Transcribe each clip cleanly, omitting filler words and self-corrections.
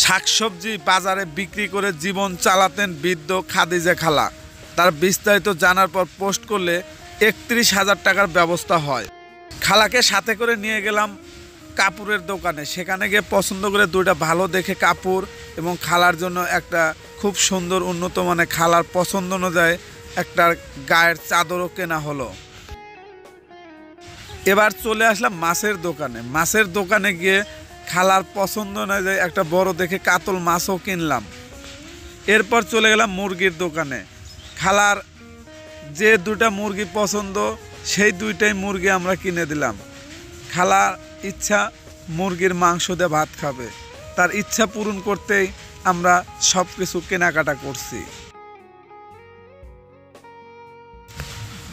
শাকসবজি বাজারে বিক্রি করে জীবন চালাতেন বৃদ্ধ খাদিজা খালা। তার বিস্তারিত জানার পর পোস্ট করলে ৩১,০০০ টাকার ব্যবস্থা হয়। খালাকে সাথে করে নিয়ে গেলাম কাপড়ের দোকানে। সেখানে গিয়ে পছন্দ করে দুইটা ভালো দেখে কাপড় এবং খালার জন্য একটা খুব সুন্দর উন্নত মানের খালার পছন্দ অনুযায়ী একটা গায়ের চাদরও কেনা হলো। এবার চলে আসলাম মাছের দোকানে। মাছের দোকানে গিয়ে খালার পছন্দ অনুযায়ী একটা বড় দেখে কাতল মাছও কিনলাম। এরপর চলে গেলাম মুরগির দোকানে। খালার যে দুটা মুরগি পছন্দ সেই দুইটাই মুরগি আমরা কিনে দিলাম। খালার ইচ্ছা মুরগির মাংস দিয়ে ভাত খাবে, তার ইচ্ছা পূরণ করতেই আমরা সব কিছু কেনাকাটা করছি।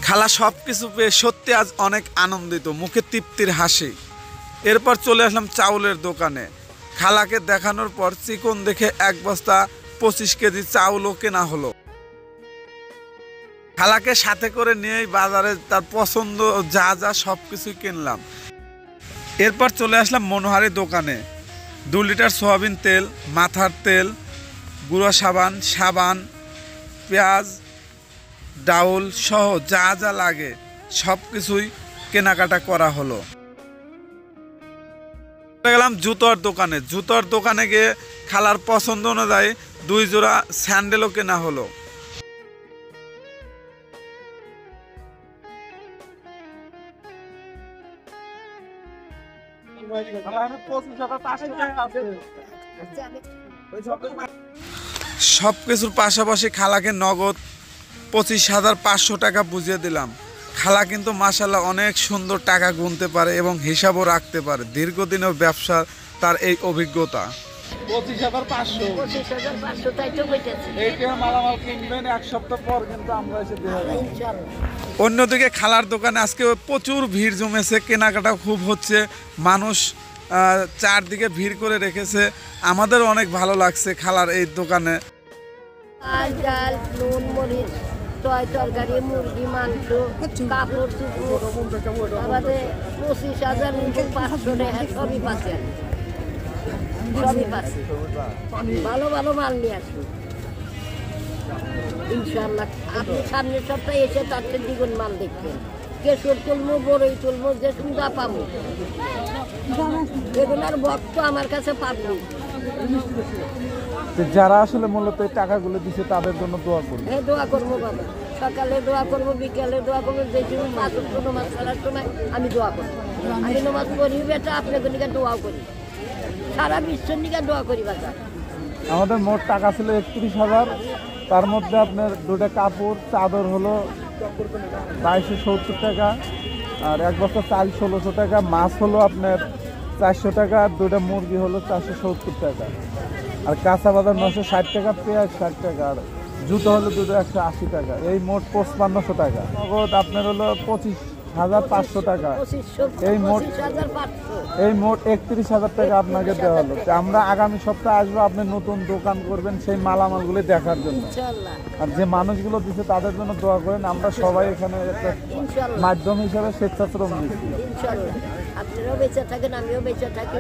খালা সব কিছু পেয়ে সত্যি আজ অনেক আনন্দিত, মুখে তৃপ্তির হাসি। এরপর চলে আসলাম চাউলের দোকানে। খালাকে দেখানোর পর চিকন দেখে 1 বস্তা 25 কেজি চাউলও কেনা হলো। খালাকে সাথে করে নিয়েই বাজারে তার পছন্দ যা যা সব কিছুই কিনলাম। এরপর চলে আসলাম মনোহারি দোকানে। 2 লিটার সয়াবিন তেল, মাথার তেল, গুঁড়ো সাবান, পেঁয়াজ, ডাউল সহ যা যা লাগে সব কিছুই কেনাকাটা করা হলো। গেলাম জুতোর দোকানে। জুতোর দোকানে গিয়ে খালার পছন্দ অনুযায়ী 2 জোড়া স্যান্ডেলও কেনা হলো। সবকিছুর পাশাপাশি খালাকে নগদ 25,500 টাকা বুঝিয়ে দিলাম। খালা কিন্তু মাশাআল্লাহ অনেক সুন্দর টাকা গুনতে পারে এবং হিসাবও রাখতে পারে। দীর্ঘদিনের ব্যবসা তার এই অভিজ্ঞতা। 25,500 তাই তো কইতেছি। এইটা মালামাল কিনবেন 1 সপ্তাহ পর কিন্তু আমরা এসে দিয়ে দেব ইনশাআল্লাহ। অন্যদিকে খালার দোকানে আজকে প্রচুর ভিড় জমেছে, কেনাকাটা খুব হচ্ছে, মানুষ চারদিকে ভিড় করে রেখেছে। আমাদের অনেক ভালো লাগছে খালার এই দোকানে। ডাল, নুন, মরিচ, তরকারি, মুরগি, মাংস, কাপড় চোপড়, আমাদের 25,500 টাকা সবই পাচ্ছে। ভালো ভালো মাল নিয়ে আসুন ইনশাআল্লাহ। আপনি সামনের সপ্তাহে এসে তার চেয়ে দ্বিগুণ মাল দেখবেন। কেশর তুলবো, বড়ই তুলবো, যে সুন্দর পাবো এগুলার ভক্ত আমার কাছে পাবো। যারা আসলে মূলত এই টাকাগুলো দিচ্ছে তাদের জন্য দোয়া করবো। হ্যাঁ, দোয়া করবো বাবা। সকালে দোয়া করবো, বিকেলে দোয়া করবো, যে মাছ নমাজ ছাড়ার সময় আমি দোয়া করবো। আমি নমাজ পড়ি বেটা, আপনাদের নিকে দোয়াও করি, সারা বিশ্বের নিকে দোয়া করি বাজার। আমাদের মোট টাকা ছিল 31,000। তার মধ্যে আপনার 2টা কাপড় চাদর হলো 2270 টাকা, আর 1 বস্তা চাল 1600 টাকা, মাছ হলো আপনার 400 টাকা, আর 2টা মুরগি হলো 470 টাকা, আর কাঁচা বাজার 960 টাকা, পেঁয়াজ 60 টাকা, আর জুতো হলো 2টা 180 টাকা। এই মোট 5500 টাকা। নগদ আপনার হলো 25,500 টাকা। এই মোট 31,000 টাকা আপনাকে দেওয়া হলো। আমরা আগামী সপ্তাহে আসবো, আপনি নতুন দোকান করবেন সেই মালামালগুলি দেখার জন্য। আর যে মানুষগুলো দিচ্ছে তাদের জন্য দোয়া করেন। আমরা সবাই এখানে একটা মাধ্যম হিসাবে স্বেচ্ছাশ্রম দিচ্ছি। আপনারাও বেঁচে থাকেন, আমিও বেঁচে থাকি।